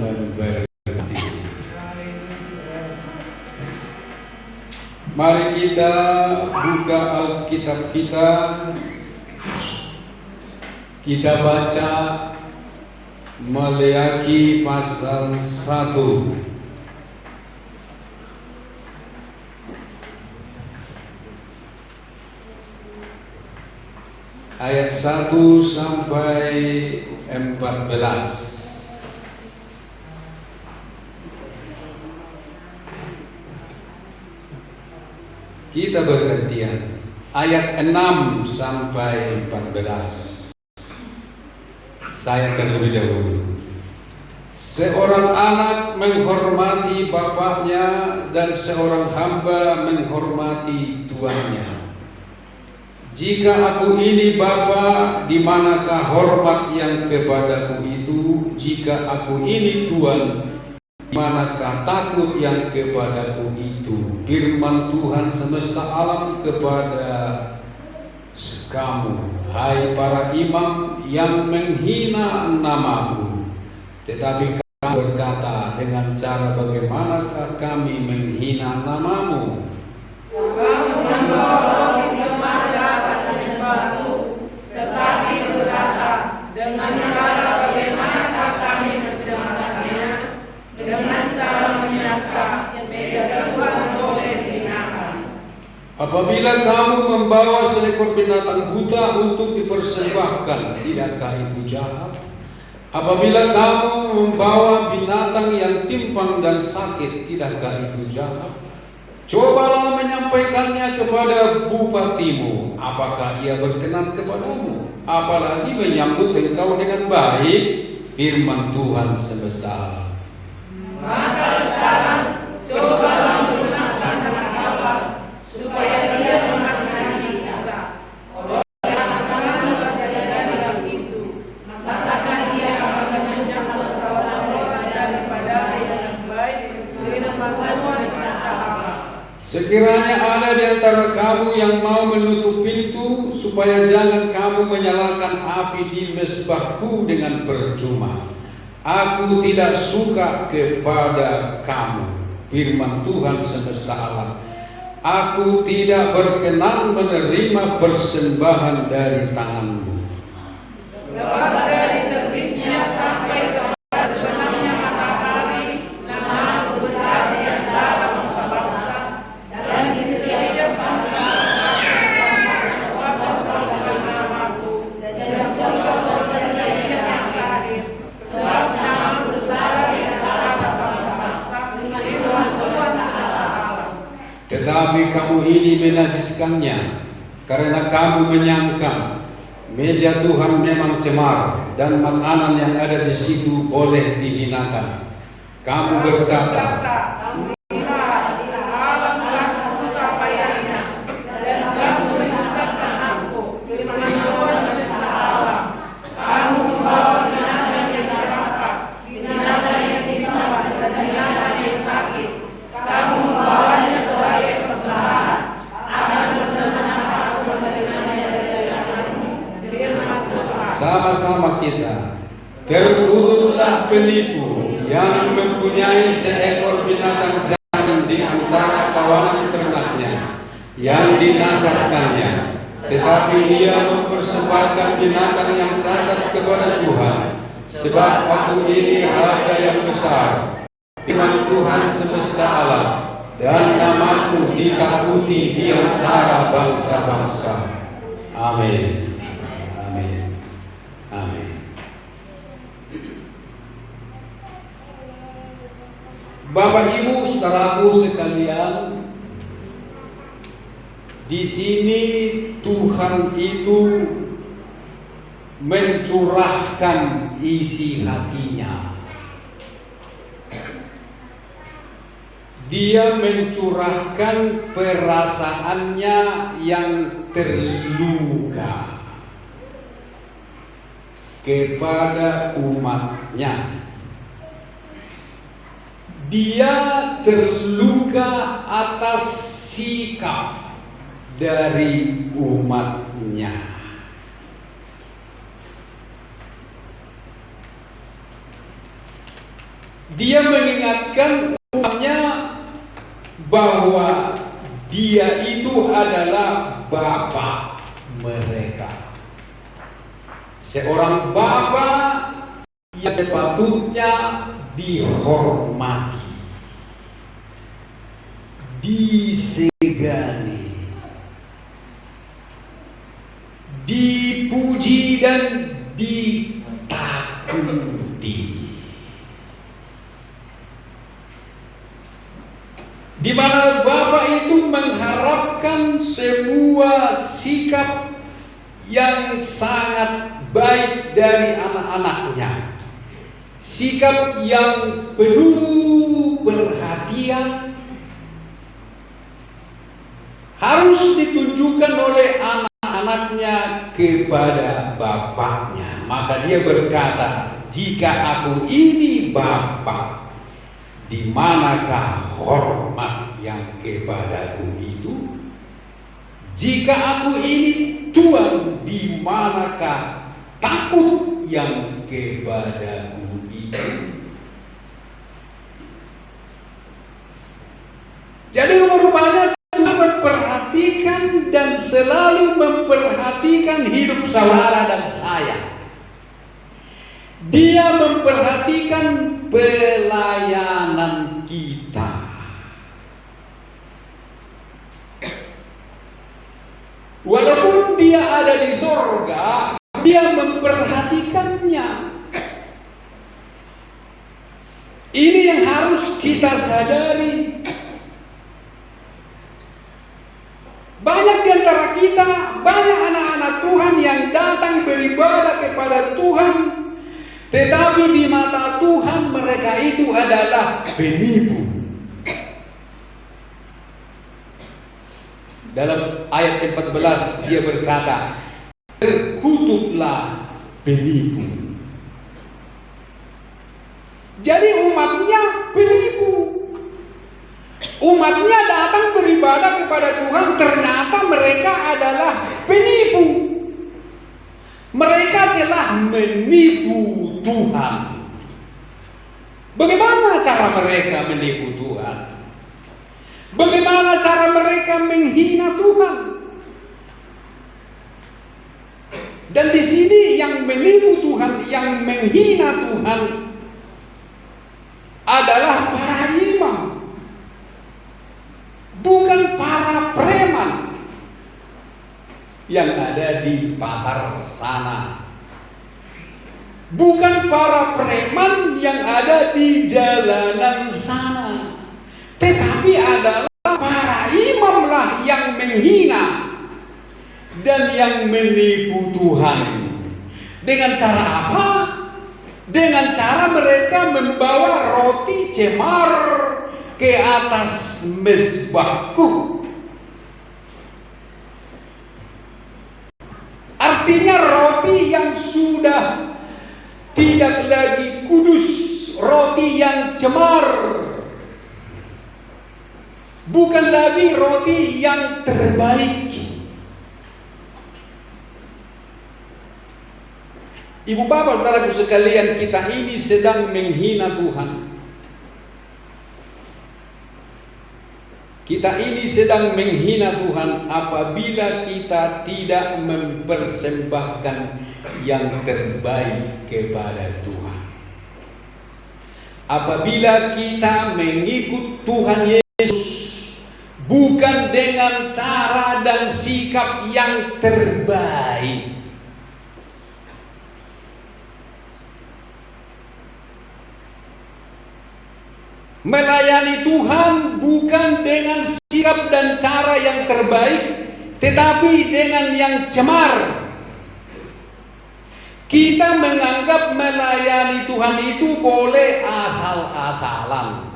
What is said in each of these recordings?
memberkati. Mari kita buka Alkitab kita. Kita baca Maleakhi pasal 1. Ayat 1 sampai 14. Kita bergantian. Ayat 6 sampai 14. Saya terlebih dahulu. Seorang anak menghormati bapaknya dan seorang hamba menghormati tuannya. Jika aku ini bapa, di manakah hormat yang kepadaku itu? Jika aku ini tuan, di manakah takut yang kepadaku itu? Firman Tuhan semesta alam kepada kamu, hai para imam yang menghina namaku. Tetapi kamu berkata, dengan cara bagaimanakah kami menghina namamu? Kamu membawa roti cemar di atas mezbahu, tetapi berkata, dengan cara bagaimanakah kami mencemarkannya? Dengan cara menyangka meja Tuhan boleh dihinakan. Apabila kamu membawa seekor binatang buta untuk dipersembahkan, tidakkah itu jahat? Apabila kamu membawa binatang yang timpang dan sakit, tidakkah itu jahat? Cobalah menyampaikannya kepada bupatimu, apakah ia berkenan kepadamu? Apalagi menyambut engkau dengan baik, firman Tuhan semesta alam. Maka sekarang cobalah menggunakan tangan Allah supaya dia mengasihani kita. Oleh karena terjadi hal itu, masakan dia akan menunjuk seseorang orang daripada yang baik firman Tuhan semesta alam. Sekiranya ada di antara kamu yang mau menutup pintu, supaya jangan kamu menyalakan api di mezbahku dengan percuma. Aku tidak suka kepada kamu, firman Tuhan semesta alam. Aku tidak berkenan menerima persembahan dari tanganmu. Sebab dari terbitnya sampai kepada terbenamnya matahari, namamu besar di antara bangsa-bangsa, dan di setiap bangsa namaku, dan contoh sesuatu yang lahir. Sebab namamu besar di antara bangsa-bangsa, firman Tuhan semesta alam. Tetapi kamu ini menajiskannya, karena kamu menyangka meja Tuhan memang cemar dan makanan yang ada di situ boleh dihinakan. Kamu berkata, alam rasa susah payahnya, dan kamu menyesatkan aku, firman Tuhan semesta alam. Kamu membawa binatang yang dirampas, binatang yang dimakan, dan binatang yang sakit. Kamu membawanya sebagai persembahan. Akan bertenang aku menerimanya dari tanganmu, firman Tuhan. sama-sama kita. Terkudurlah penipu yang mempunyai seekor binatang jantan di antara kawanan ternaknya yang dinasarkannya, tetapi ia mempersembahkan binatang yang cacat kepada Tuhan. Sebab aku ini Raja yang besar, firman Tuhan semesta alam, dan namaku ditakuti di antara bangsa-bangsa. Amin. Amin. Amin. Bapak Ibu saudaraku sekalian, di sini Tuhan itu mencurahkan isi hatinya. Dia mencurahkan perasaannya yang terluka kepada umatnya. Dia terluka atas sikap dari umatnya. Dia mengingatkan umatnya bahwa dia itu adalah bapa mereka. Seorang bapa yang sepatutnya dihormati, disegani, dipuji dan ditakuti. Di mana Bapak itu mengharapkan sebuah sikap yang sangat baik dari anak-anaknya. Sikap yang penuh perhatian harus ditunjukkan oleh anak-anaknya kepada bapaknya. Maka dia berkata, jika aku ini Bapa, di manakah hormat yang kepadaku itu? Jika aku ini Tuhan, di manakah takut yang kepadaku itu? Jadi rupanya Tuhan memperhatikan dan selalu memperhatikan hidup saudara dan saya. Dia memperhatikan pelayanan kita. Walaupun dia ada di sorga, dia memperhatikannya. Ini yang harus kita sadari. Banyak di antara kita, banyak anak-anak Tuhan yang datang beribadah kepada Tuhan, tetapi di mata Tuhan mereka itu adalah penipu. Dalam ayat 14 dia berkata, terkutuklah penipu. Jadi umatnya penipu. Umatnya datang beribadah kepada Tuhan, ternyata mereka adalah penipu. Mereka telah menipu Tuhan. Bagaimana cara mereka menipu Tuhan? Bagaimana cara mereka menghina Tuhan? Dan di sini yang menipu Tuhan, yang menghina Tuhan adalah para imam, bukan para preman yang ada di pasar sana. Bukan para preman yang ada di jalanan sana. Tetapi adalah para imam lah yang menghina dan yang menipu Tuhan. Dengan cara apa? Dengan cara mereka membawa roti cemar ke atas mezbahku. Artinya roti yang sudah tidak lagi kudus, roti yang cemar, bukan lagi roti yang terbaik. Ibu bapak saudaraku sekalian, kita ini sedang menghina Tuhan. Kita ini sedang menghina Tuhan apabila kita tidak mempersembahkan yang terbaik kepada Tuhan. Apabila kita mengikut Tuhan Yesus bukan dengan cara dan sikap yang terbaik. Melayani Tuhan bukan dengan sikap dan cara yang terbaik, tetapi dengan yang cemar. Kita menganggap melayani Tuhan itu boleh asal-asalan.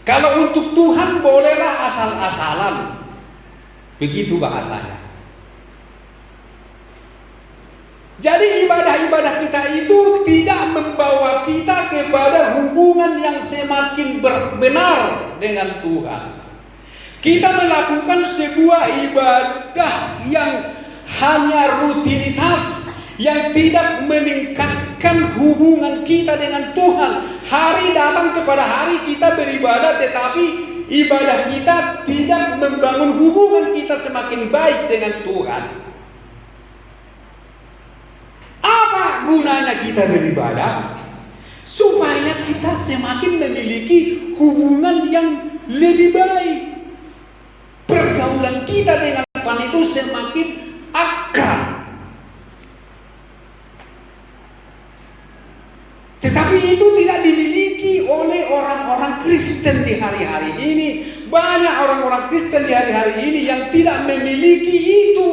Kalau untuk Tuhan bolehlah asal-asalan. Begitu bahasanya. Jadi ibadah-ibadah kita itu tidak membawa kita kepada hubungan yang semakin benar dengan Tuhan. Kita melakukan sebuah ibadah yang hanya rutinitas, yang tidak meningkatkan hubungan kita dengan Tuhan. Hari datang kepada hari kita beribadah, tetapi ibadah kita tidak membangun hubungan kita semakin baik dengan Tuhan. Apa gunanya kita beribadah? Supaya kita semakin memiliki hubungan yang lebih baik. Pergaulan kita dengan Tuhan itu semakin akrab. Tetapi itu tidak dimiliki oleh orang-orang Kristen di hari-hari ini. Banyak orang-orang Kristen di hari-hari ini yang tidak memiliki itu.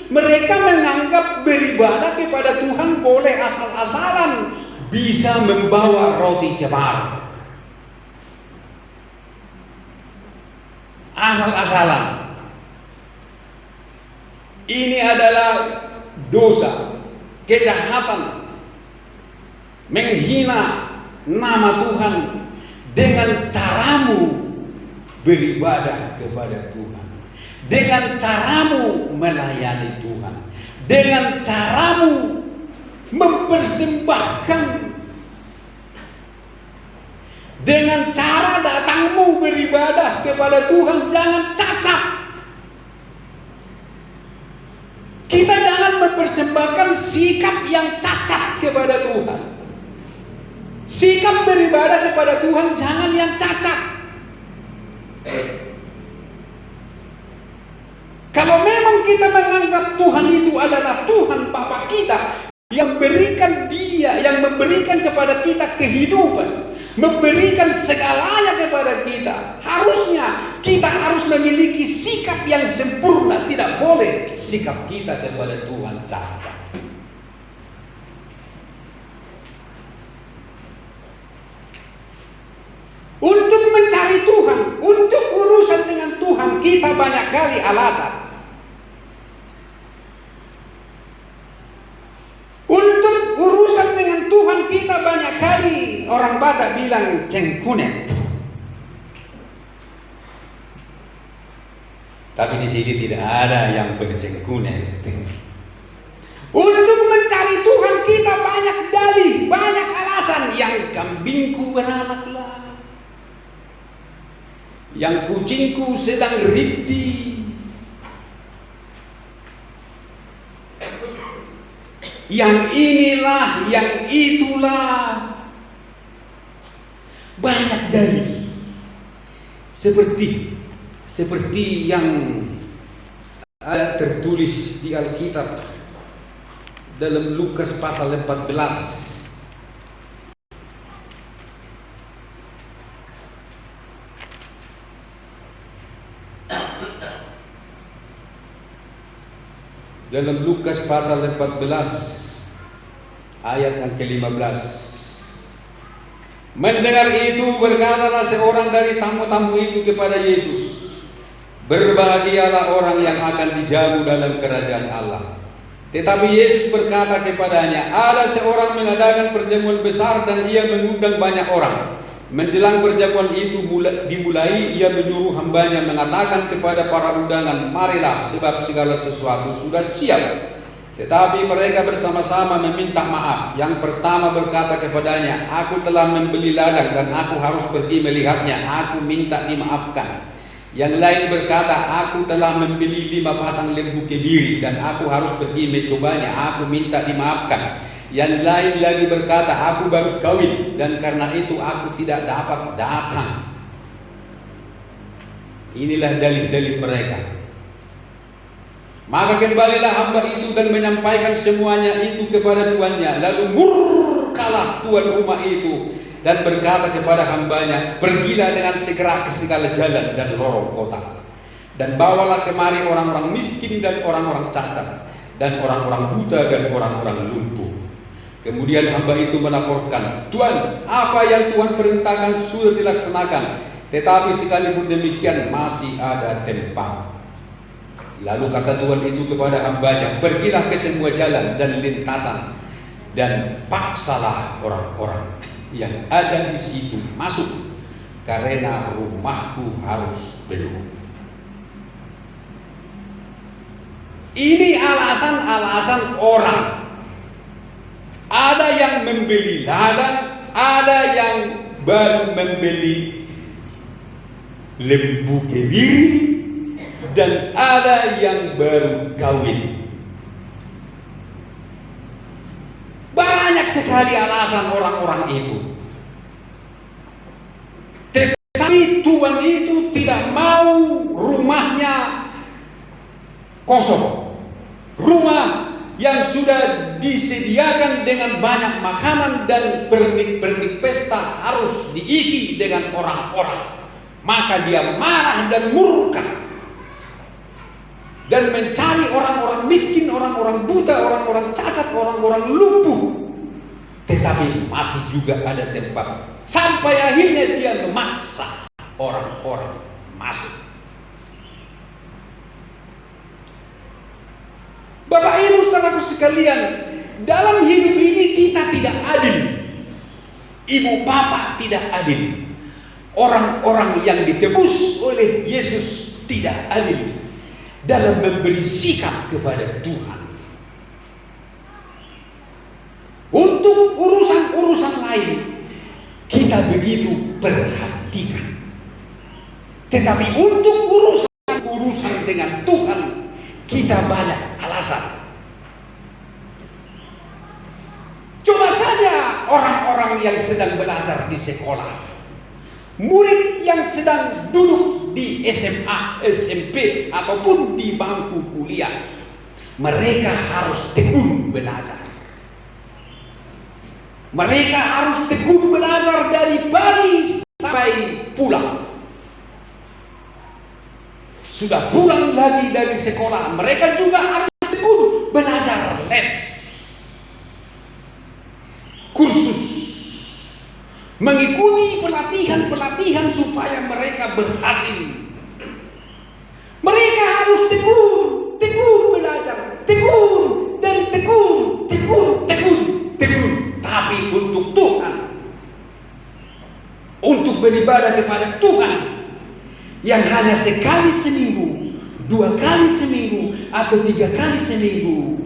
Mereka menganggap beribadah kepada Tuhan boleh asal-asalan, bisa membawa roti cemar, asal-asalan. Ini adalah dosa, kejahatan, menghina nama Tuhan dengan caramu beribadah kepada Tuhan, dengan caramu melayani Tuhan, dengan caramu mempersembahkan, dengan cara datangmu beribadah kepada Tuhan jangan cacat. Kita jangan mempersembahkan sikap yang cacat kepada Tuhan. Sikap beribadah kepada Tuhan jangan yang cacat. Kalau memang kita menganggap Tuhan itu adalah Tuhan Bapa kita, yang berikan Dia, yang memberikan kepada kita kehidupan, memberikan segalanya kepada kita, harusnya kita harus memiliki sikap yang sempurna. Tidak boleh sikap kita kepada Tuhan cacat. Untuk mencari Tuhan, untuk urusan dengan Tuhan, kita banyak kali alasan. Untuk urusan dengan Tuhan kita banyak kali orang Batak bilang cengkunet. Tapi di sini tidak ada yang bercengkunet. Untuk mencari Tuhan kita banyak dalih, banyak alasan. Yang kambingku beranak lah, yang kucingku sedang ridih, yang inilah, yang itulah. Banyak dalih. Seperti yang ada tertulis di Alkitab dalam Lukas pasal 14. Dalam Lukas pasal 14 ayat yang ke-15. Mendengar itu berkatalah seorang dari tamu-tamu itu kepada Yesus, "Berbahagialah orang yang akan dijamu dalam kerajaan Allah." Tetapi Yesus berkata kepadanya, "Ada seorang mengadakan perjamuan besar dan ia mengundang banyak orang. Menjelang perjamuan itu dimulai, ia menyuruh hambanya mengatakan kepada para undangan, 'Marilah, sebab segala sesuatu sudah siap.' Tetapi mereka bersama-sama meminta maaf. Yang pertama berkata kepadanya, 'Aku telah membeli ladang dan aku harus pergi melihatnya. Aku minta dimaafkan.' Yang lain berkata, 'Aku telah membeli 5 pasang lembu kebiri dan aku harus pergi mencobanya. Aku minta dimaafkan.' Yang lain lagi berkata, 'Aku baru kawin dan karena itu aku tidak dapat datang.' Inilah dalih-dalih mereka. Maka kembalilah hamba itu dan menyampaikan semuanya itu kepada tuannya. Lalu murkalah tuan rumah itu dan berkata kepada hambanya, 'Pergilah dengan segera ke segala jalan dan lorong kota, dan bawalah kemari orang-orang miskin dan orang-orang cacat, dan orang-orang buta dan orang-orang lumpuh.' Kemudian hamba itu melaporkan, 'Tuan, apa yang Tuhan perintahkan sudah dilaksanakan, tetapi sekalipun demikian masih ada tempat.' Lalu kata Tuhan itu kepada hambanya, 'Pergilah ke semua jalan dan lintasan, dan paksalah orang-orang yang ada di situ masuk, karena rumahku harus penuh.'" Ini alasan-alasan orang yang membeli ladang, ada yang baru membeli lembu kebiri, dan ada yang baru kawin. Banyak sekali alasan orang-orang itu. Tetapi Tuhan itu tidak mau rumahnya kosong. Rumah yang sudah disediakan dengan banyak makanan dan pernik-pernik pesta harus diisi dengan orang-orang. Maka dia marah dan murka dan mencari orang-orang miskin, orang-orang buta, orang-orang cacat, orang-orang lumpuh. Tetapi masih juga ada tempat. Sampai akhirnya dia memaksa orang-orang masuk. Bapak Ibu saudaraku sekalian, dalam hidup ini kita tidak adil. Ibu bapak tidak adil. Orang-orang yang ditebus oleh Yesus tidak adil dalam memberi sikap kepada Tuhan. Untuk urusan-urusan lain kita begitu perhatikan. Tetapi untuk urusan dengan Tuhan kita banyak alasan. Coba saja orang-orang yang sedang belajar di sekolah, murid yang sedang duduk di SMA, SMP ataupun di bangku kuliah, mereka harus tekun belajar. Mereka harus tekun belajar dari pagi sampai pulang. Sudah pulang lagi dari sekolah, mereka juga harus tekun belajar les, kursus, mengikuti pelatihan-pelatihan supaya mereka berhasil. Mereka harus tekun belajar, tekun dan tekun. Tapi untuk Tuhan, untuk beribadah kepada Tuhan yang hanya sekali seminggu, 2 kali seminggu, atau 3 kali seminggu,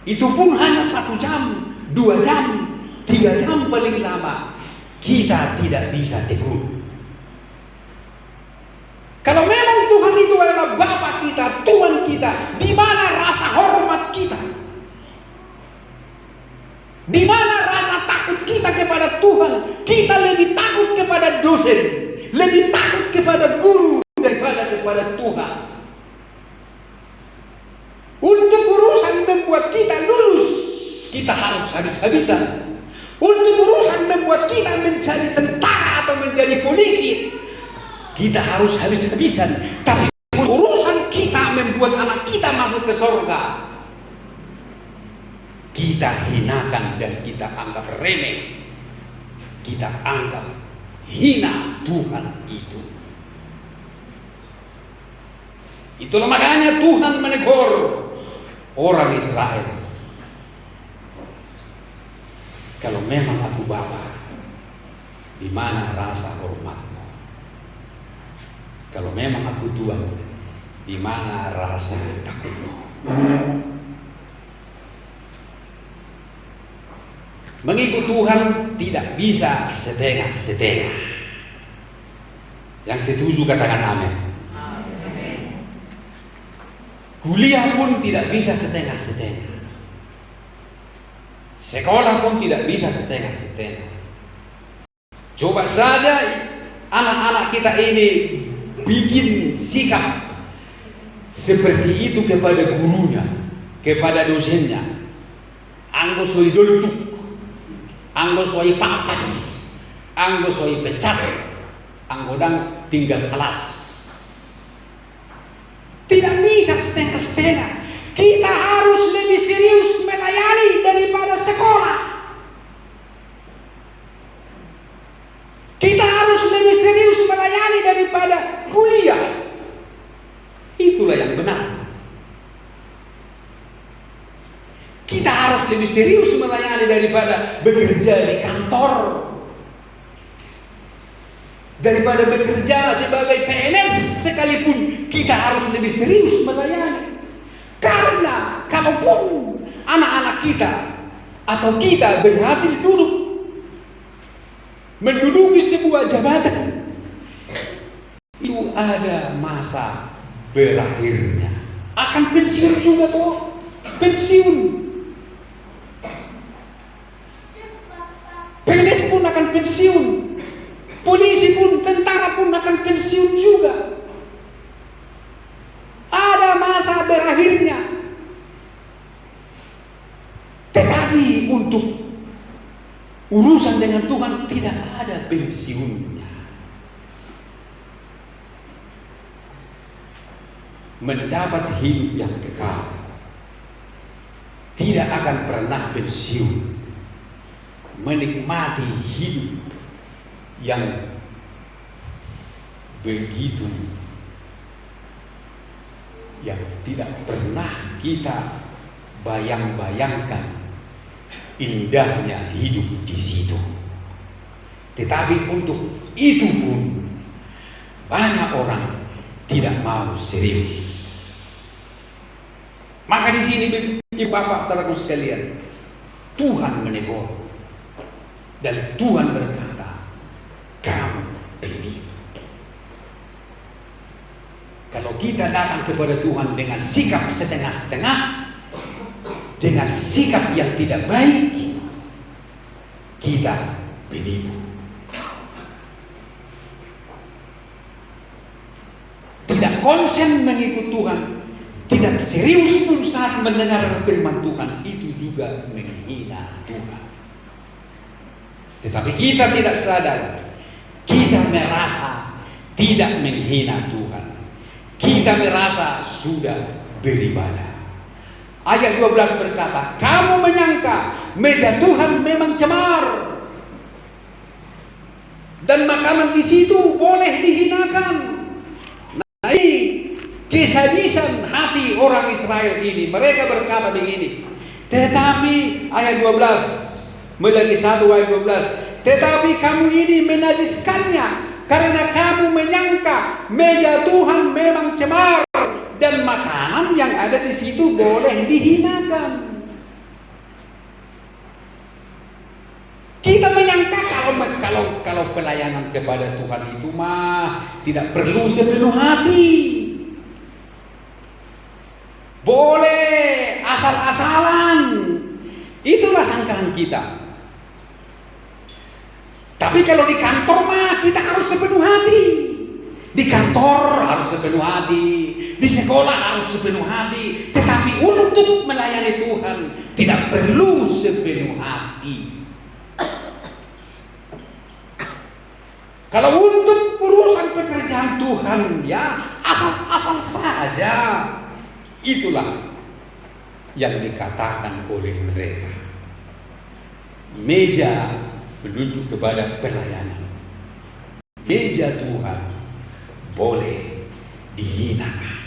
itu pun hanya 1 jam, 2 jam, 3 jam paling lama, kita tidak bisa tekun. Kalau memang Tuhan itu adalah Bapa kita, Tuhan kita, di mana rasa hormat kita? Di mana rasa takut kita kepada Tuhan? Kita lebih takut kepada dosen, lebih takut kepada guru daripada kepada Tuhan. Untuk urusan membuat kita lulus, kita harus habis-habisan. Untuk urusan membuat kita menjadi tentara atau menjadi polisi, kita harus habis-habisan. Tapi urusan kita membuat anak kita masuk ke surga, kita hinakan dan kita anggap remeh. Kita anggap hina Tuhan itu. Itulah makanya Tuhan menegur orang Israel. Kalau memang aku Bapa, di mana rasa hormatmu? Kalau memang aku Tuhan, di mana rasa takutmu? Mengikut Tuhan tidak bisa setengah-setengah. Yang setuju katakan amin. Kuliah pun tidak bisa setengah-setengah. Sekolah pun tidak bisa setengah-setengah. Coba saja anak-anak kita ini bikin sikap seperti itu kepada gurunya, kepada dosennya. Anggo soi doltuk, anggo soi papas, anggo soi pecat, anggo dang tinggal kelas. Tidak bisa setengah-setengah. Kita harus lebih serius melayani daripada sekolah. Kita harus lebih serius melayani daripada kuliah. Itulah yang benar. Kita harus lebih serius melayani daripada bekerja di kantor, daripada bekerja sebagai PNS sekalipun. Kita harus lebih serius melayani. Karena kalaupun anak-anak kita atau kita berhasil menduduki sebuah jabatan, itu ada masa berakhirnya. Akan pensiun juga toh, pensiun. PNS pun akan pensiun, polisi pun, tentara pun akan pensiun juga. Ada masa berakhirnya. Tetapi untuk urusan dengan Tuhan tidak ada pensiunnya. Mendapat hidup yang kekal, tidak akan pernah pensiun. Menikmati hidup yang begitu, yang tidak pernah kita bayangkan indahnya hidup di situ. Tetapi untuk itu pun banyak orang tidak mau serius. Maka di sini Ibu Bapak saudaraku sekalian, Tuhan menegur dan Tuhan berkata, kamu penipu. Kalau kita datang kepada Tuhan dengan sikap setengah-setengah, dengan sikap yang tidak baik, kita penipu. Tidak konsen mengikut Tuhan, tidak serius pun saat mendengar firman Tuhan, itu juga menghina Tuhan. Tetapi kita tidak sadar, kita merasa tidak menghina Tuhan, kita merasa sudah beribadah. Ayat 12 berkata, kamu menyangka meja Tuhan memang cemar, dan makanan di situ boleh dihinakan. Nah, ini kesadisan hati orang Israel ini. Mereka berkata begini. Tetapi ayat 12, mulai 1 ayat 12, tetapi kamu ini menajiskannya karena kamu menyangka meja Tuhan memang cemar dan makanan yang ada di situ boleh dihinakan. Kita menyangka kalau pelayanan kepada Tuhan itu mah tidak perlu sepenuh hati, boleh asal-asalan. Itulah sangkaan kita. Tapi kalau di kantor mah kita harus sepenuh hati. Di kantor harus sepenuh hati, di sekolah harus sepenuh hati. Tetapi untuk melayani Tuhan tidak perlu sepenuh hati. Kalau untuk urusan pekerjaan Tuhan, ya asal-asal saja. Itulah yang dikatakan oleh mereka. Meja menunjuk kepada pelayanan. Meja Tuhan boleh dihinakan.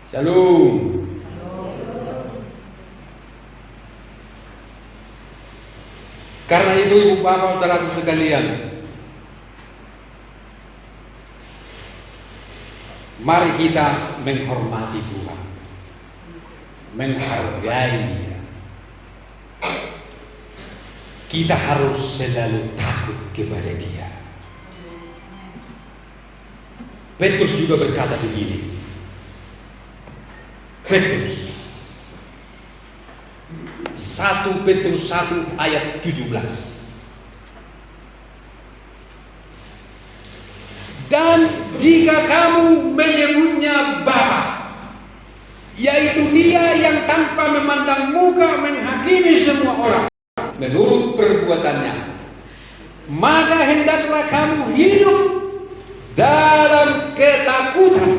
Shalom. Karena itu Ibu Bapak saudaraku sekalian, mari kita menghormati Tuhan, menghargai Dia. Kita harus selalu takut kepada Dia. Petrus juga berkata begini. Petrus 1 Petrus 1 ayat 17. Dan jika kamu menyebutnya Bapa, yaitu Dia yang tanpa memandang muka menghakimi semua orang menurut perbuatannya, maka hendaklah kamu hidup dalam ketakutan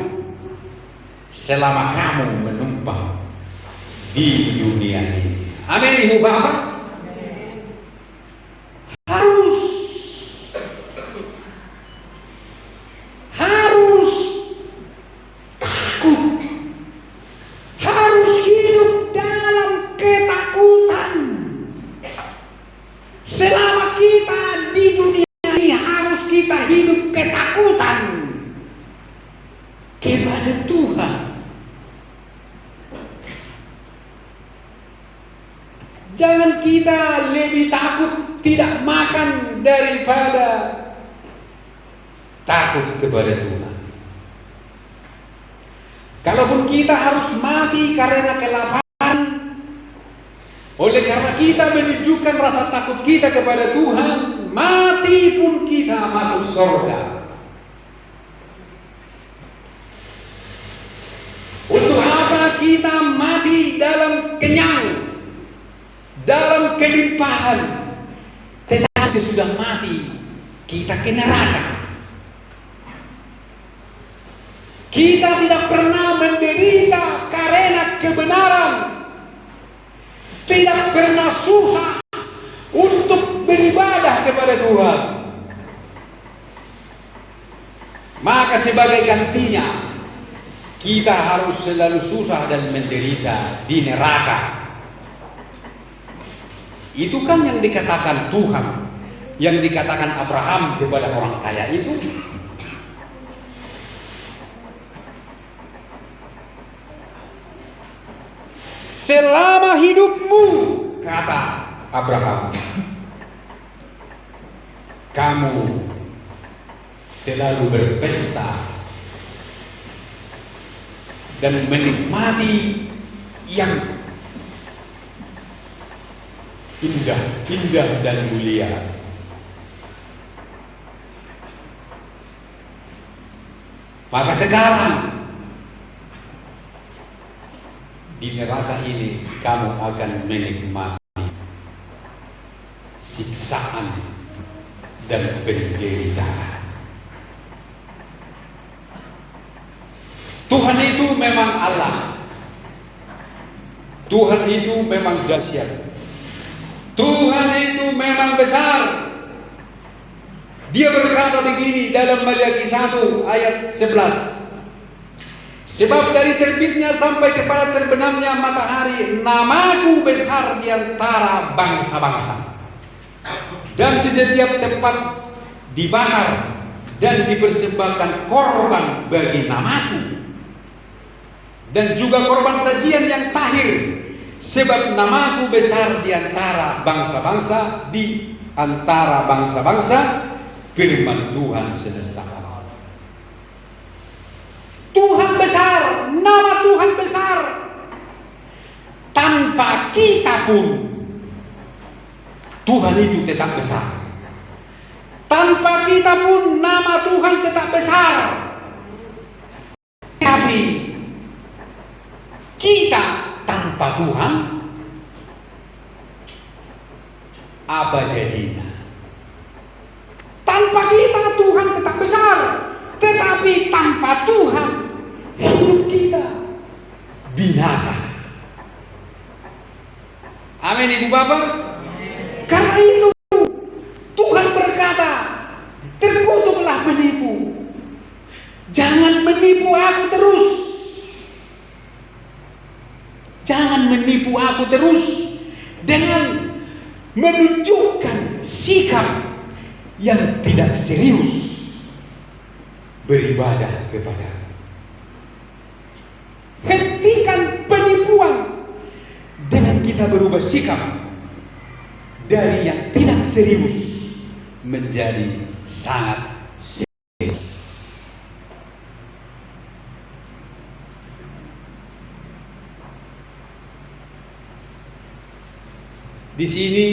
selama kamu menumpang di dunia ini. Amin, Ibu Bapak. Harus takut, harus hidup dalam ketakutan. Selama kita di dunia ini harus kita hidup ketakutan kepada Tuhan. Jangan kita lebih takut tidak makan daripada takut kepada Tuhan. Kalaupun kita harus mati karena kelaparan, oleh karena kita menunjukkan rasa takut kita kepada Tuhan, mati pun kita masuk surga. Untuk apa kita mati dalam kenyang, dalam kelimpahan, tetapi sesudah mati kita ke neraka? Kita tidak pernah menderita karena kebenaran, tidak pernah susah untuk beribadah kepada Tuhan. Maka sebagai gantinya, kita harus selalu susah dan menderita di neraka. Itu kan yang dikatakan Tuhan, yang dikatakan Abraham kepada orang kaya itu. Selama hidupmu, kata Abraham, kamu selalu berpesta dan menikmati yang indah dan mulia. Maka sekarang di neraka ini kamu akan menikmati siksaan dan penderitaan. Tuhan itu memang Allah. Tuhan itu memang dahsyat. Tuhan itu memang besar. Dia berkata begini dalam Maliaki 1 ayat 11. Sebab dari terbitnya sampai kepada terbenamnya matahari, namaku besar di antara bangsa-bangsa. Dan di setiap tempat dibakar dan dipersembahkan korban bagi namaku. Dan juga korban sajian yang tahir. Sebab namaku besar di antara bangsa-bangsa, di antara bangsa-bangsa, firman Tuhan semesta alam. Tuhan besar, nama Tuhan besar. Tanpa kita pun Tuhan itu tetap besar. Tanpa kita pun nama Tuhan tetap besar. Tapi kita tanpa Tuhan, apa jadinya? Tanpa kita Tuhan tetap besar, tetapi tanpa Tuhan hidup kita binasa. Amin, Ibu Bapak. Karena itu Tuhan berkata, terkutuklah menipu. Jangan menipu aku terus. Jangan menipu aku terus dengan menunjukkan sikap yang tidak serius beribadah kepada. Hentikan penipuan dengan kita berubah sikap dari yang tidak serius menjadi sangat serius. Di sini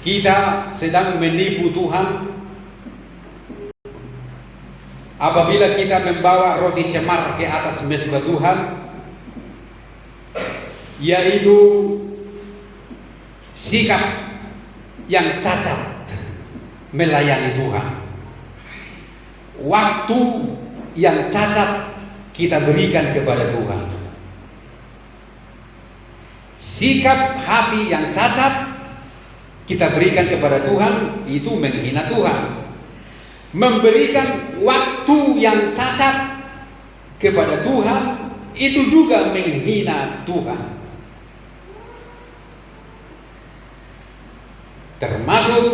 kita sedang menipu Tuhan apabila kita membawa roti cemar ke atas mezbah Tuhan, yaitu sikap yang cacat melayani Tuhan. Waktu yang cacat kita berikan kepada Tuhan. Sikap hati yang cacat kita berikan kepada Tuhan, itu menghina Tuhan. Memberikan waktu yang cacat kepada Tuhan, itu juga menghina Tuhan. Termasuk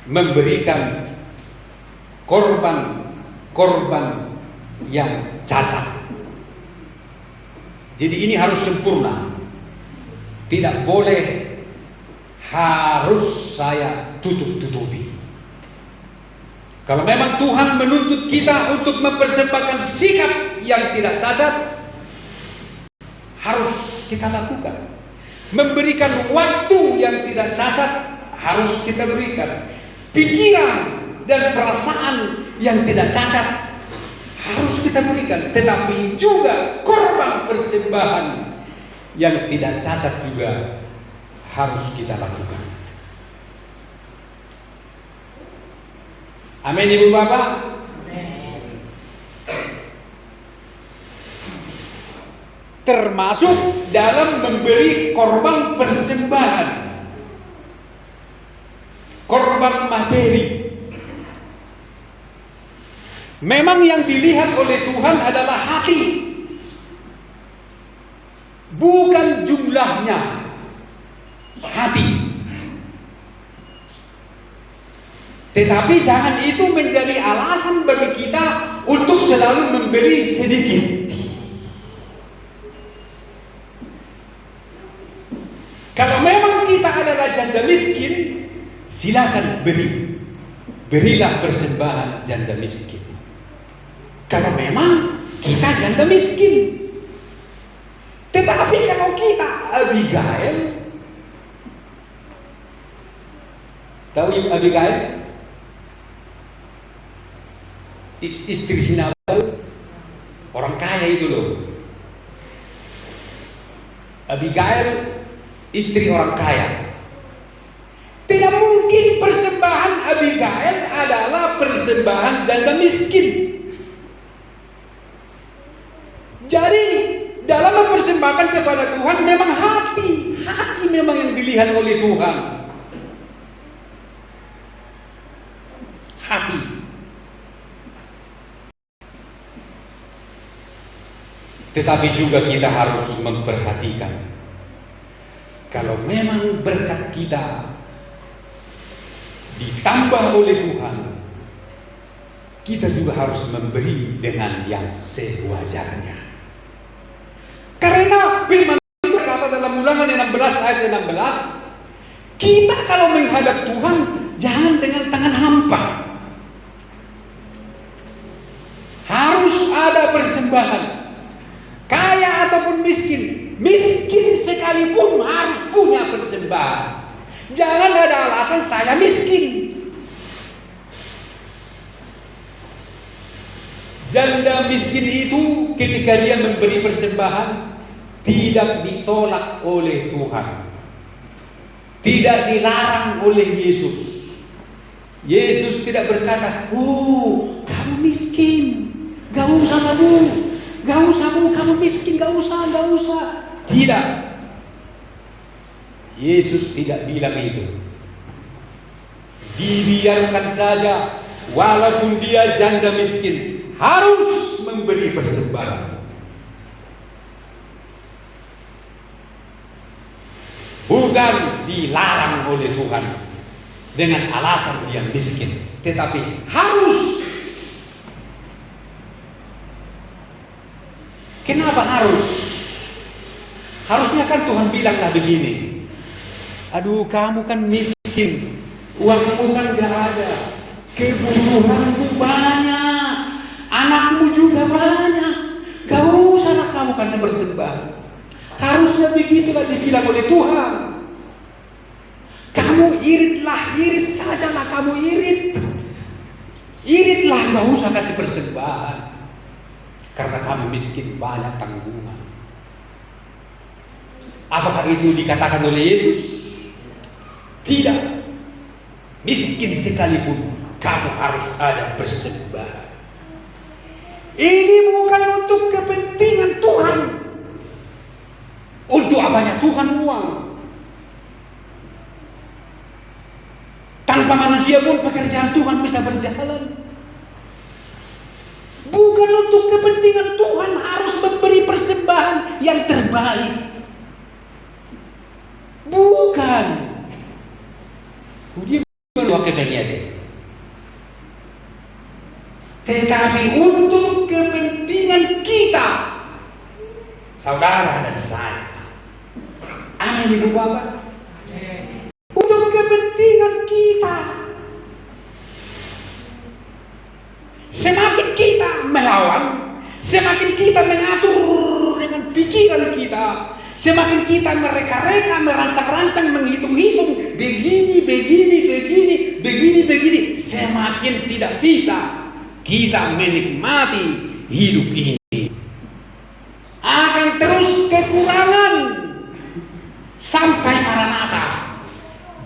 memberikan korban yang cacat. Jadi ini harus sempurna. Tidak boleh harus saya tutup-tutupi. Kalau memang Tuhan menuntut kita untuk mempersembahkan sikap yang tidak cacat, harus kita lakukan. Memberikan waktu yang tidak cacat, harus kita berikan. Pikiran dan perasaan yang tidak cacat, harus kita berikan. Tetapi juga korban persembahan yang tidak cacat juga harus kita lakukan. Amin, Ibu Bapak. Termasuk dalam memberi korban persembahan, korban materi. Memang yang dilihat oleh Tuhan adalah hati, bukan jumlahnya. Hati. Tetapi jangan itu menjadi alasan bagi kita untuk selalu memberi sedikit. Kalau memang kita adalah janda miskin, silakan beri. Berilah persembahan janda miskin. Kalau memang kita janda miskin. Tetapi kalau kita Abigail, tahu Ibu Abigail? Istri si Nabal, orang kaya itu loh. Abigail, istri orang kaya. Tidak mungkin persembahan Abigail adalah persembahan janda miskin. Jadi dalam mempersembahkan kepada Tuhan memang hati memang yang dilihat oleh Tuhan. Hati. Tetapi juga kita harus memperhatikan, kalau memang berkat kita ditambah oleh Tuhan, kita juga harus memberi dengan yang sewajarnya. Karena firman itu berkata dalam Ulangan 16 ayat 16, kita kalau menghadap Tuhan jangan dengan tangan hampa. Harus ada persembahan. Kaya ataupun miskin, miskin sekalipun harus punya persembahan. Jangan ada alasan saya miskin. Janda miskin itu ketika dia memberi persembahan tidak ditolak oleh Tuhan, tidak dilarang oleh Yesus. Yesus tidak berkata, "Oh, kamu miskin, gak usah kamu. Gak usah bu, kamu miskin, gak usah. Tidak. Yesus tidak bilang itu. Dibiarkan saja, walaupun dia janda miskin, harus memberi persembahan. Bukan dilarang oleh Tuhan dengan alasan dia miskin, tetapi harus. Kenapa harus? Harusnya kan Tuhan bilanglah begini, aduh kamu kan miskin, uangmu kan gak ada, kebutuhanmu banyak, anakmu juga banyak, gak usah kamu kasih persembahan. Harusnya begitulah dibilang oleh Tuhan. Kamu irit sajalah, kamu iritlah, gak usah kasih persembahan. Karena kamu miskin, banyak tanggungan. Apakah itu dikatakan oleh Yesus? Tidak. Miskin sekalipun kamu harus ada persembahan. Ini bukan untuk kepentingan Tuhan. Untuk apanya Tuhan uang? Tanpa manusia pun pekerjaan Tuhan bisa berjalan. Bukan untuk kepentingan Tuhan harus memberi persembahan yang terbaik. Bukan. Dia wakilnya deh. Tetapi untuk kepentingan kita saudara dan saya. Amin, Ibu Bapak. Untuk kepentingan kita. Semakin kita melawan, semakin kita mengatur dengan pikiran kita, semakin kita mereka-reka, merancang-rancang, menghitung-hitung, begini, semakin tidak bisa kita menikmati hidup ini. Akan terus kekurangan sampai Maranatha,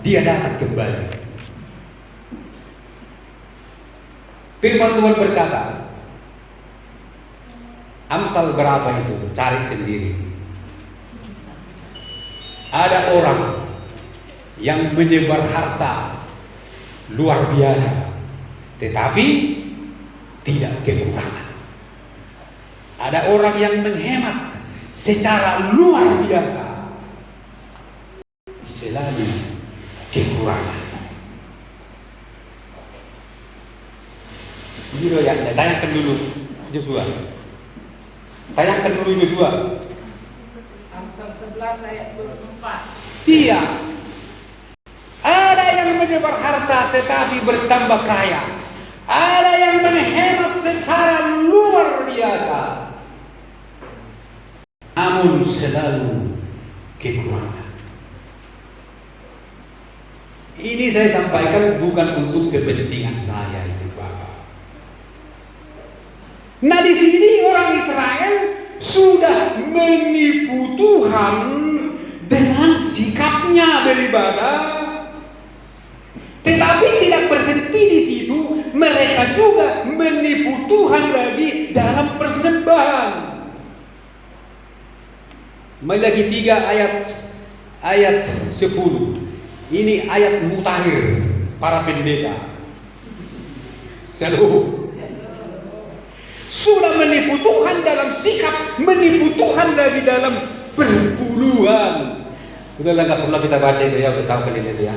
dia datang kembali. Firman Tuhan berkata, Amsal berapa itu? Cari sendiri. Ada orang yang menyebar harta luar biasa, tetapi tidak kekurangan. Ada orang yang menghemat secara luar biasa, selalu kekurangan. Ini loh ya, tanyakan dulu Yosua. Tanyakan dulu Yosua. Amsal 11 ayat 24. Iya. Ada yang menyebar harta tetapi bertambah kaya. Ada yang menghemat secara luar biasa, namun selalu kekurangan. Ini saya sampaikan bukan untuk kepentingan saya, Ibu Bapak. Nah, di sini orang Israel sudah menipu Tuhan dengan sikapnya beribadah, tetapi tidak berhenti di situ. Mereka juga menipu Tuhan lagi dalam persembahan. Malaki 3 ayat 10. Ini ayat mutakhir para pendeta. Selalu sudah menipu Tuhan dalam sikap, menipu Tuhan lagi dalam perpuluhan. Udah lah, nggak perlu kita baca itu ya, udah tahu kalian itu ya.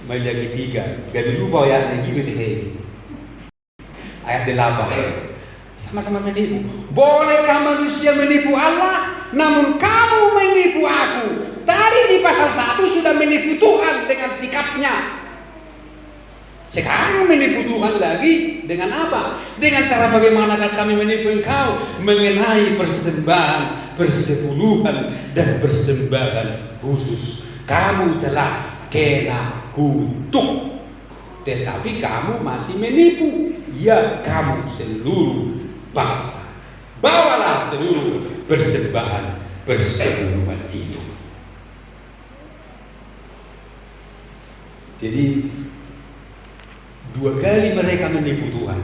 Malaki 3, gak lupa ya, gitu deh. Ayat 8. Sama-sama menipu. Bolehkah manusia menipu Allah? Namun kamu menipu aku. Tadi di pasal 1 sudah menipu Tuhan dengan sikapnya. Sekarang menipu Tuhan lagi dengan apa? Dengan cara bagaimana kami menipu engkau mengenai persembahan, persepuluhan dan persembahan khusus. Kamu telah kena kutuk, tetapi kamu masih menipu. Ya, kamu seluruh bangsa, bawalah seluruh persembahan persepuluhan itu. Jadi 2 kali mereka menipu Tuhan.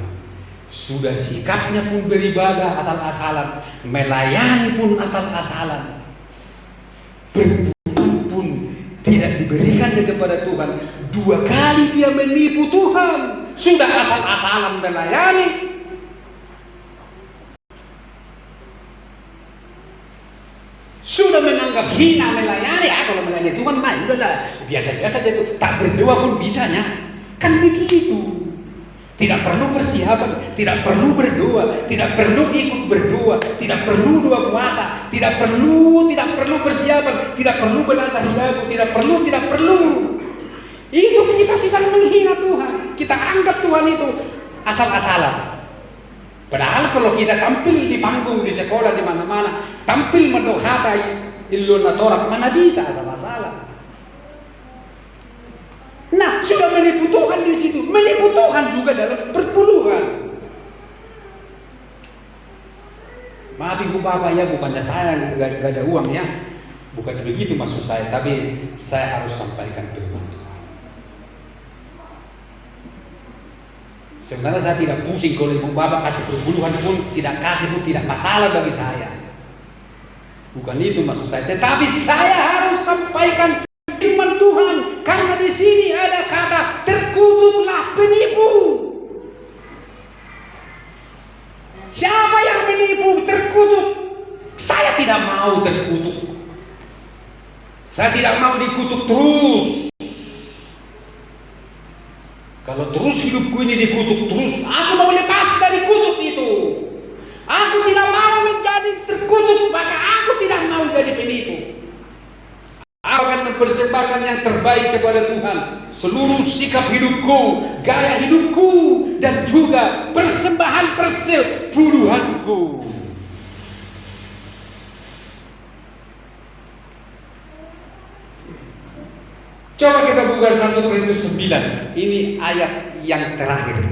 Sudah sikapnya pun beribadah asal-asalan, melayani pun asal-asalan, berbuat pun tidak diberikan kepada Tuhan. 2 kali dia menipu Tuhan. Sudah asal-asalan melayani, sudah menganggap hina melayani. Kalau melayani Tuhan mah udahlah biasa-biasa aja tuh, tak berdoa pun bisanya. Kan begitu. Tidak perlu persiapan, tidak perlu berdoa, tidak perlu ikut berdoa, tidak perlu doa puasa, tidak perlu persiapan, tidak perlu belajar lagu, tidak perlu. Itu kita sedang menghina Tuhan. Kita anggap Tuhan itu asal-asalan. Padahal kalau kita tampil di panggung, di sekolah, di mana-mana, tampil mendohata ilmu natorak, mana bisa asal-asalan. Nah, sudah menipu Tuhan di situ, menipu Tuhan juga dalam perpuluhan. Maaf Ibu Bapak ya, bukannya saya gak ada uang ya, bukan begitu maksud saya, tapi saya harus sampaikan firman Tuhan. Sebenarnya saya tidak pusing kalau Ibu Bapak kasih perpuluhan pun, tidak kasih pun tidak masalah bagi saya. Bukan itu maksud saya, tetapi saya harus sampaikan firman Tuhan, karena di sini ada kata terkutuklah penipu. Siapa yang menipu terkutuk? Saya tidak mau terkutuk. Saya tidak mau dikutuk terus. Kalau terus hidupku ini dikutuk terus, aku mau lepas dari kutuk itu. terkutuk, maka aku tidak mau jadi penipu. Aku akan mempersembahkan yang terbaik kepada Tuhan. Seluruh sikap hidupku, gaya hidupku, dan juga persembahan persepuluhanku. Coba kita buka 1 Korintus 9. Ini ayat yang terakhir.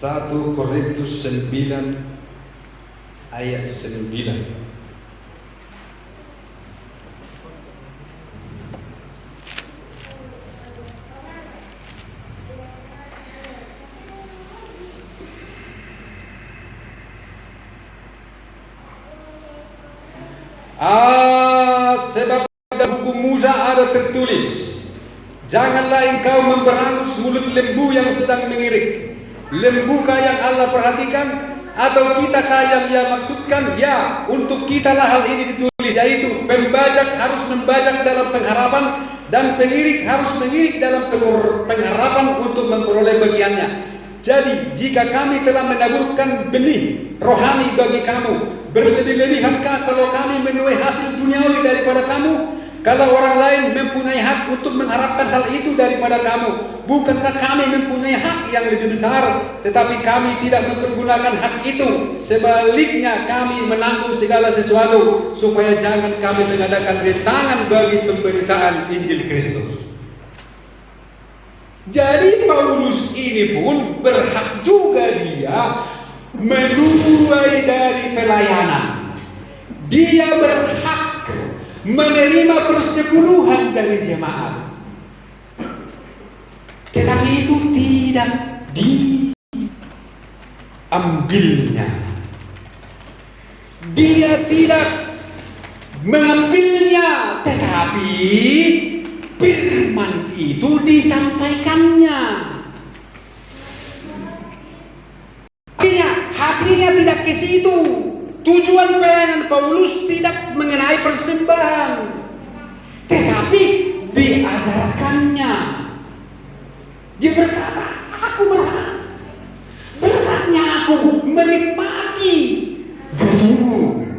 1 Korintus 9 ayat 9. Sebab dalam hukum Musa ada tertulis, janganlah engkau memberangus mulut lembu yang sedang mengirik. Lembukah yang Allah perhatikan, atau kitakah yang Ia maksudkan? Ya, untuk kitalah hal ini ditulis, yaitu pembajak harus membajak dalam pengharapan, dan pengirik harus mengirik dalam pengharapan untuk memperoleh bagiannya. Jadi, jika kami telah menaburkan benih rohani bagi kamu, berlebih-lebihankah kalau kami menuai hasil duniawi daripada kamu? Kalau orang lain mempunyai hak untuk mengharapkan hal itu daripada kamu, bukankah kami mempunyai hak yang lebih besar? Tetapi kami tidak mempergunakan hak itu. Sebaliknya kami menanggung segala sesuatu, supaya jangan kami mengadakan rintangan bagi pemberitaan Injil Kristus. Jadi Paulus ini pun berhak juga dia menuai dari pelayanan. Dia berhak menerima persepuluhan dari jemaat. Tetapi itu tidak diambilnya. Dia tidak mengambilnya, tetapi firman itu disampaikannya. Hatinya tidak ke situ. Tujuan pelayanan Paulus tidak mengenai persembahan, tetapi diajarkannya. Dia berkata, aku beratnya aku menikmati gajimu,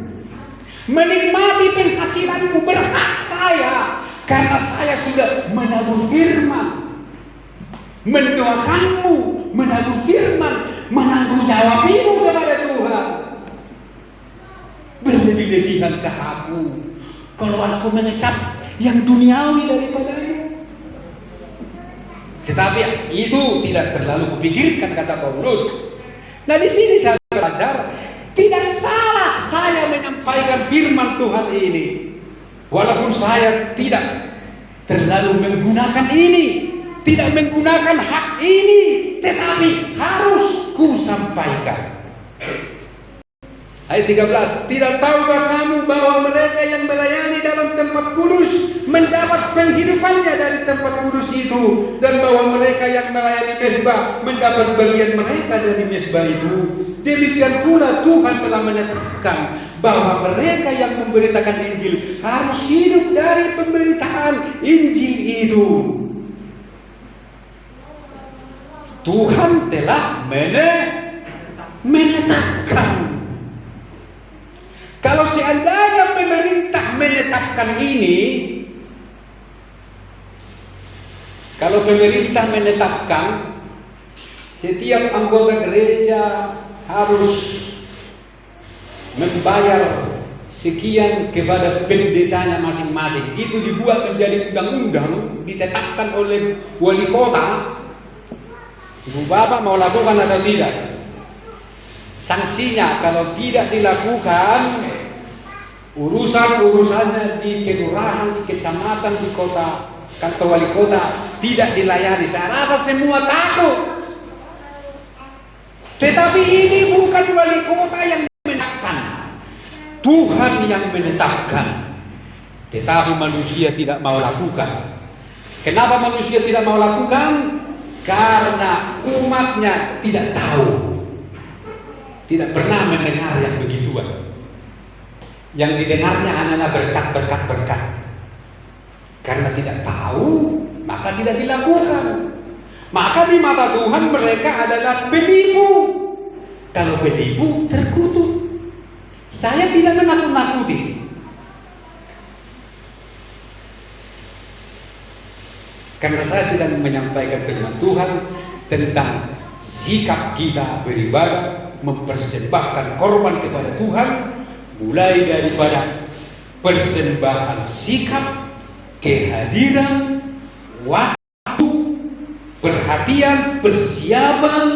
menikmati penghasilanmu, berhak saya, karena saya sudah menabur firman, mendoakanmu, menabur firman, menanggung jawabimu kepada Tuhan. Berlebih-lebihankah aku kalau aku mengecap yang duniawi daripadanya? Tetapi itu tidak terlalu kupikirkan, kata Paulus. Nah, di sini saya belajar, tidak salah saya menyampaikan firman Tuhan ini, walaupun saya tidak terlalu menggunakan ini, tidak menggunakan hak ini, tetapi harus ku sampaikan. Ayat 13, tidak tahukah kamu bahwa mereka yang melayani dalam tempat kudus mendapat penghidupannya dari tempat kudus itu, dan bahwa mereka yang melayani mezbah mendapat bagian mereka dari mezbah itu? Demikian pula Tuhan telah menetapkan bahwa mereka yang memberitakan Injil harus hidup dari pemberitaan Injil itu. Tuhan telah menetapkan. Kalau seandainya pemerintah menetapkan ini, kalau pemerintah menetapkan setiap anggota gereja harus membayar sekian kepada pendetanya masing-masing, itu dibuat menjadi undang-undang, ditetapkan oleh wali kota. Ibu bapak mau lakukan atau tidak? Sanksinya kalau tidak dilakukan, urusan-urusannya di kelurahan, di kecamatan, di kota, kantor wali kota tidak dilayani. Saya rasa semua takut. Tetapi ini bukan wali kota yang menetapkan, Tuhan yang menetapkan. Tetapi manusia tidak mau lakukan. Kenapa manusia tidak mau lakukan? Karena umatnya tidak tahu, tidak pernah mendengar yang begituan. Yang didengarnya hanya berkat. Karena tidak tahu, maka tidak dilakukan. Maka di mata Tuhan mereka adalah penipu. Kalau penipu terkutuk. Saya tidak menakut-nakuti. Karena saya sedang menyampaikan firman Tuhan tentang sikap kita beribadah, mempersembahkan korban kepada Tuhan, mulai daripada persembahan sikap, kehadiran, waktu, perhatian, persiapan,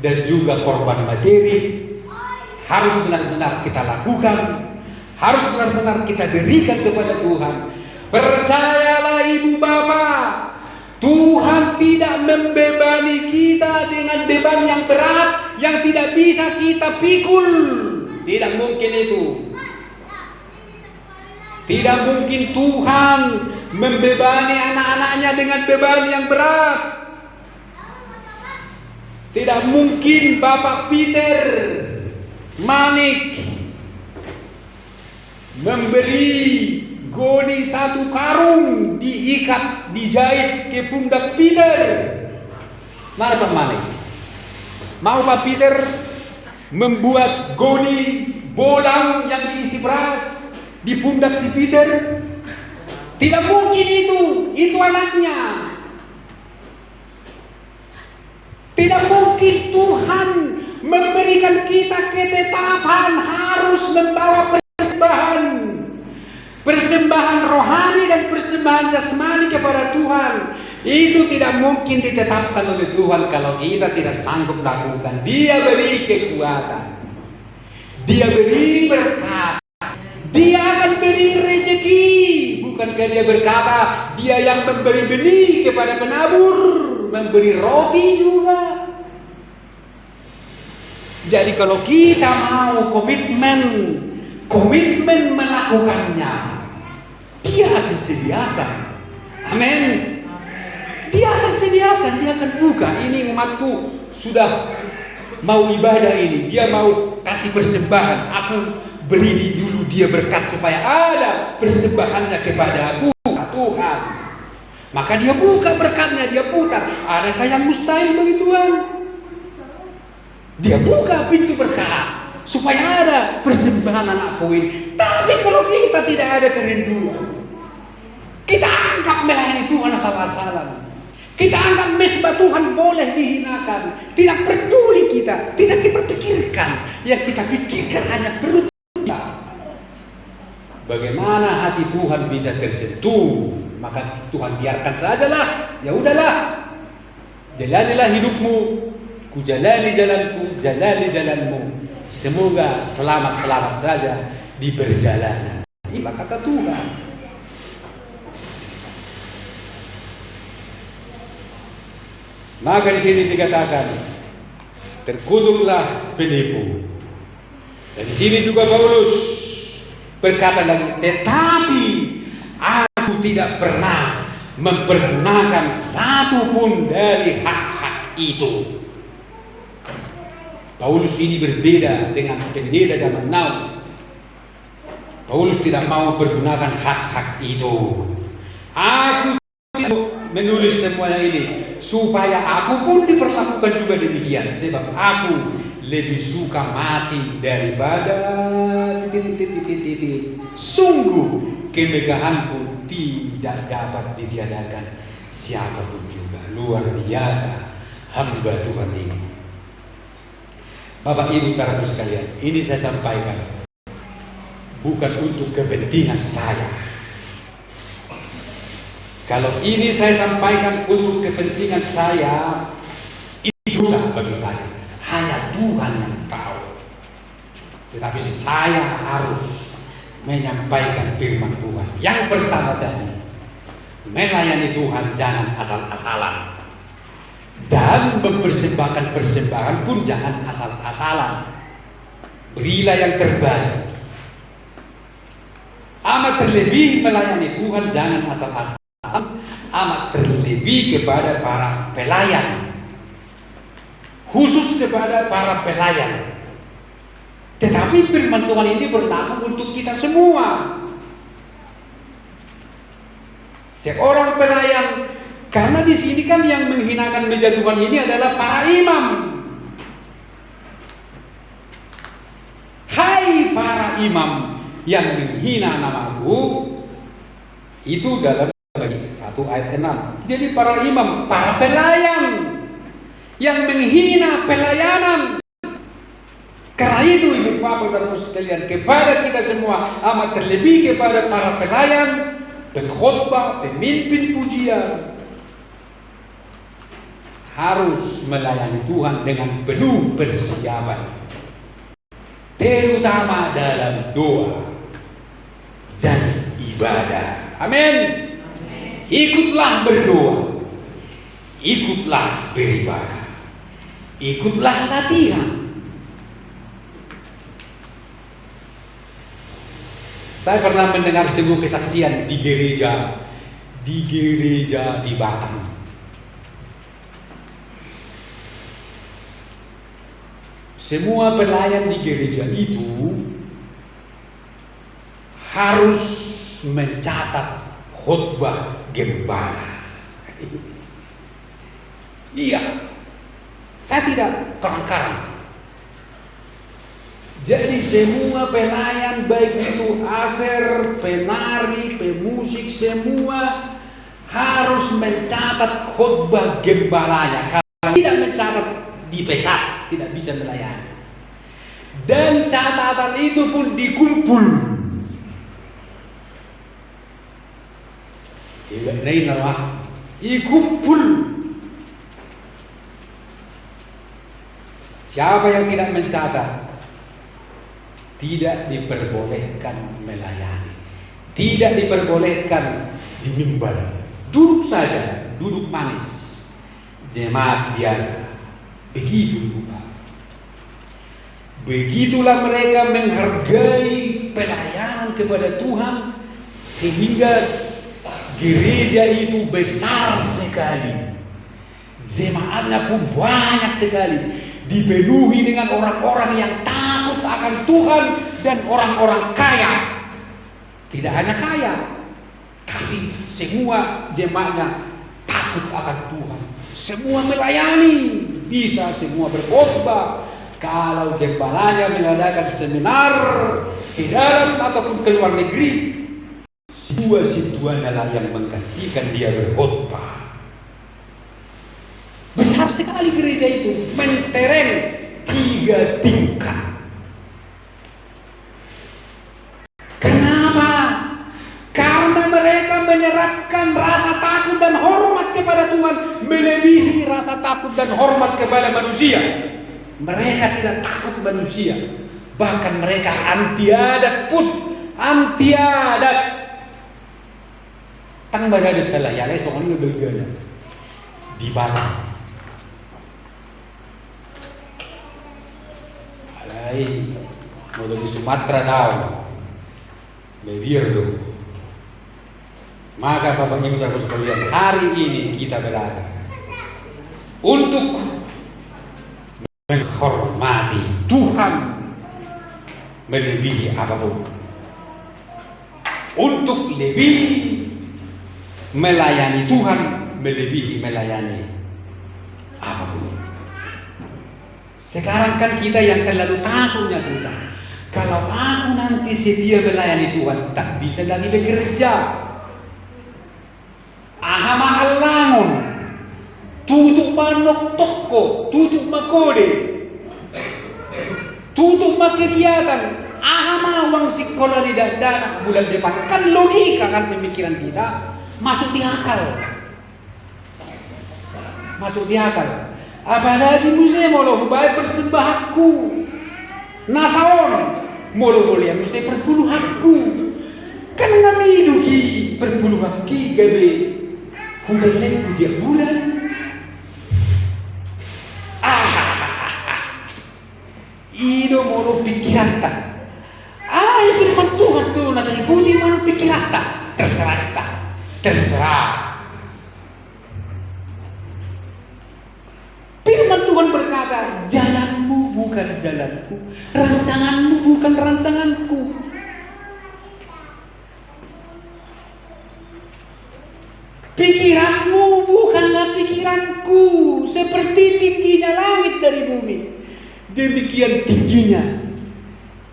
dan juga korban materi harus benar-benar kita lakukan, harus benar-benar kita berikan kepada Tuhan. Percayalah ibu bapak, Tuhan tidak membebani kita dengan beban yang berat yang tidak bisa kita pikul. Tidak mungkin itu. Tidak mungkin Tuhan membebani anak-anaknya dengan beban yang berat. Tidak mungkin Bapak Peter Manik memberi goni 1 karung diikat, dijahit ke pundak Peter. Mana Pak Manik? Mau Pak Peter membuat goni bolang yang diisi beras di pundak si Peter? Tidak mungkin itu anaknya. Tidak mungkin Tuhan memberikan kita ketetapan harus membawa persembahan rohani dan persembahan jasmani kepada Tuhan. Itu tidak mungkin ditetapkan oleh Tuhan kalau kita tidak sanggup lakukan. Dia beri kekuatan, Dia beri berkat, Dia akan beri rezeki. Bukankah Dia berkata, Dia yang memberi benih kepada penabur, memberi roti juga. Jadi kalau kita mau komitmen melakukannya, Dia akan sediakan. Amin. Dia akan sediakan, Dia akan buka. Ini umatku sudah mau ibadah ini, dia mau kasih persembahan. Aku beri dulu dia berkat supaya ada persembahannya kepada aku, Tuhan. Maka dia buka berkatnya, dia putar. Adakah yang mustahil bagi Tuhan? Dia buka pintu berkat supaya ada persembahan anak koin. Tapi kalau kita tidak ada kerinduan, kita anggap melayani Tuhan asal-asalan. Kita anggap mesbah Tuhan boleh dihinakan. Tidak peduli kita, tidak kita pikirkan. Yang kita pikirkan hanya perut kita. Bagaimana hati Tuhan bisa tersentuh? Maka Tuhan biarkan sajalah. Ya udahlah, jalanilah hidupmu, ku jalani jalanku, jalani jalanmu. Semoga selamat-selamat saja di perjalanan. Inilah kata Tuhan. Maka di sini dikatakan, terkutuklah penipu. Dan di sini juga Paulus berkata lagi, tetapi aku tidak pernah mempergunakan satu pun dari hak-hak itu. Paulus ini berbeda dengan pendeta zaman now. Paulus tidak mau pergunakan hak-hak itu. Aku tidak menulis semuanya ini supaya aku pun diperlakukan juga demikian, sebab aku lebih suka mati daripada sungguh kemegahanku tidak dapat ditiadakan siapapun juga. Luar biasa hamba Tuhan ini. Bapak Ibu saudaraku sekalian, ini saya sampaikan bukan untuk kepentingan saya. Kalau ini saya sampaikan untuk kepentingan saya, itu dosa bagi saya. Hanya Tuhan yang tahu. Tetapi saya harus menyampaikan firman Tuhan. Yang pertama tadi, melayani Tuhan jangan asal-asalan. Dan mempersembahkan persembahan pun jangan asal-asalan. Berilah yang terbaik. Amat terlebih melayani Tuhan jangan asal-asalan. Amat terlebih kepada para pelayan, khusus kepada para pelayan. Tetapi firman Tuhan ini berlaku untuk kita semua. Seorang pelayan Karena di sini kan yang menghinakan meja Tuhan ini adalah para imam. Hai para imam yang menghina namaku, itu dalam 1 ayat 6. Jadi para imam, para pelayan yang menghina pelayanan. Karena itu ibu bapak dan ibu sekalian, kepada kita semua, amat terlebih kepada para pelayan, pengkhotbah, pemimpin pujian, harus melayani Tuhan dengan penuh persiapan, terutama dalam doa dan ibadah. Amin. Ikutlah berdoa, ikutlah beribadah, ikutlah latihan. Saya pernah mendengar sebuah kesaksian di gereja di Batam. Semua pelayan di gereja itu harus mencatat khotbah gembala. Iya, saya tidak karang-karang. Jadi semua pelayan, baik itu aser, penari, pemusik, semua harus mencatat khotbah gembalanya. Kalau tidak mencatat, dipecat, tidak bisa melayani. Dan catatan itu pun dikumpul. Ini nama dikumpul. Siapa yang tidak mencatat, tidak diperbolehkan melayani, tidak diperbolehkan di mimbar. Duduk saja, duduk manis, jemaat biasa. Begitu, Bapak. Begitulah mereka menghargai pelayanan kepada Tuhan, sehingga gereja itu besar sekali, jemaatnya pun banyak sekali, dipenuhi dengan orang-orang yang takut akan Tuhan dan orang-orang kaya. Tidak hanya kaya, tapi semua jemaatnya takut akan Tuhan. Semua melayani, bisa semua berkhotbah. Kalau gembalanya mengadakan seminar di dalam ataupun ke luar negeri, situasinya yang menggantikan dia berkhotbah. Besar sekali gereja itu, mentereng 3 tingkat. Kenapa? Karena mereka menyerapkan rasa takut dan hormat kepada Tuhan melebihi rasa takut dan hormat kepada manusia. Mereka tidak takut manusia, bahkan mereka anti adat pun, anti adat. Tang bagadet pala yalay soalnya bergana di Batam. Alay, mau di Sumatera daw, Lewirdo. Maka Bapak Ibu Saudara sekalian, hari ini kita belajar untuk menghormati Tuhan melebihi apapun, untuk lebih melayani Tuhan melebihi melayani apapun. Sekarang kan kita yang terlalu takutnya Tuhan. Kalau aku nanti setia melayani Tuhan, tak bisa lagi bekerja. Ahama alangon, tutup manok toko, tutup makode, tutup kegiatan. Ahama uang sekolah di dana bulan depan. Kan logika kan pemikiran kita masuk di akal, masuk di akal. Apalagi musai molo baik persembahanku, nasaon molo boleh musai perpuluhanku. Kan kami dugi perpuluhanki gabe. Humbelek tiap bulan. Ido moro pikiran tak. Firman Tuhan tuh nanti ikuti mana pikiran tak. Terserah kita, terserah. Firman Tuhan berkata, jalanmu bukan jalanku, rancanganmu bukan rancanganku. Pikiranmu bukan pikiranku seperti tingginya langit dari bumi, demikian tingginya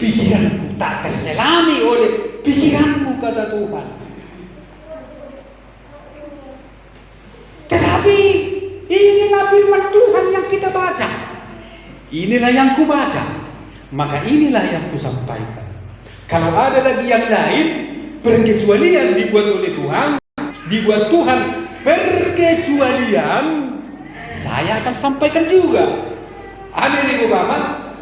pikiranku, tak terselami oleh pikiranmu, kata Tuhan. Tetapi inilah firman Tuhan yang kita baca. Inilah yang kubaca, maka inilah yang kusampaikan. Kalau ada lagi yang lain, perkecualian dibuat oleh Tuhan, dibuat Tuhan perkecualian, saya akan sampaikan juga. Amin, Ibu Bapak.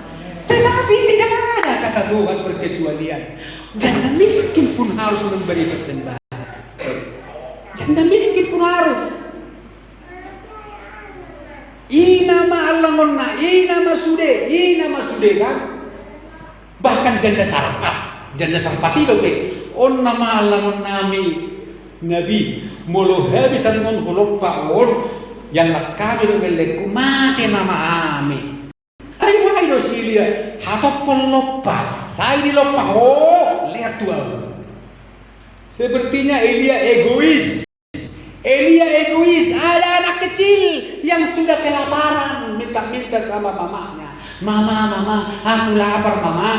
Tetapi tidak ada, kata Tuhan, perkecualian. Janda miskin pun harus memberi persembahan. Janda miskin pun harus. Inama Allahonna, inama sude kan. Bahkan janda sarpat itu ke. On nama Allahonna nabi molo habisan on holoppa on yang kami meleku mati nama ami. Ayo silia hatopon loppa, saya di loppa lihat Tuhan. Sepertinya Elia egois. Ada anak kecil yang sudah kelaparan, minta sama mamanya. Mama, aku lapar, mama.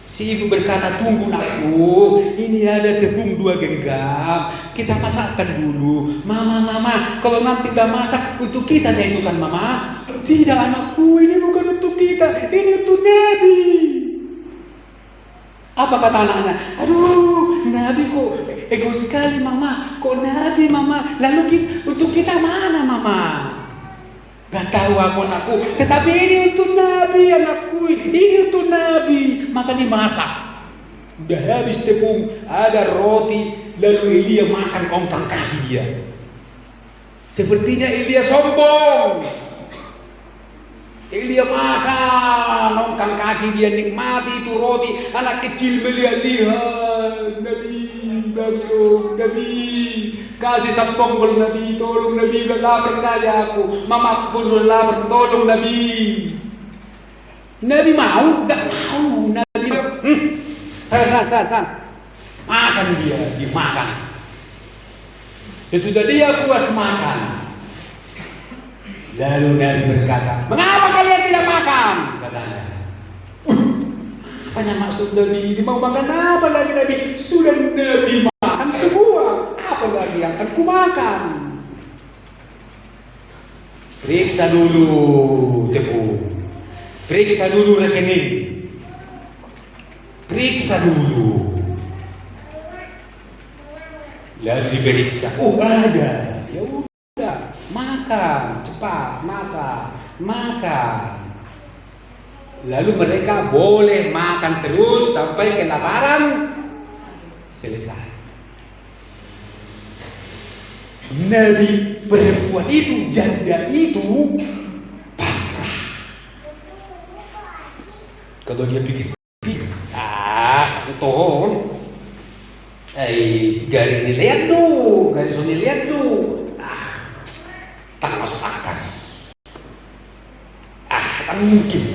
Si ibu berkata, tunggu nakku, ini ada tepung 2 genggam, kita masakkan dulu. Mama, kalau nanti udah masak, untuk kita ya itu kan mama. Tidak anakku, ini bukan untuk kita, ini untuk Nabi. Apa kata anaknya? Aduh, Nabi kok ego sekali mama, kok Nabi mama, lalu untuk kita mana mama? Gak tahu aku anakku, tetapi ini untuk Nabi anakku, ini untuk Nabi. Maka dimasak. Udah habis tepung, ada roti, lalu Elia makan ongkang kaki dia. Sepertinya Elia sombong. Elia makan ongkang kaki dia, nikmati itu roti. Anak kecil melihat-lihat. Nabi, kasih sampong Nabi, tolong Nabi, udah lapar saja aku. Mama pun udah lapar, tolong Nabi. Nabi mau? Gak mau. Nabi san. Makan dia, dimakan. Sesudah dia puas makan, lalu Nabi berkata, mengapa kalian tidak makan? Katanya. Apanya maksud Nabi? Mau makan apa lagi Nabi? Sudah Nabi makan semua. Apa lagi yang akan kumakan? Periksa dulu tepung. Periksa dulu rekening. Periksa dulu. Lalu diperiksa. Oh ada. Ya udah. Makan. Cepat. Masak. Makan. Lalu mereka boleh makan terus sampai kelaparan selesai. Nabi perempuan itu, janda itu pasrah. Kalau dia pikir, betul. Garis ini lihat dulu, garis ini lihat dulu. Tak masuk akal. Tak mungkin.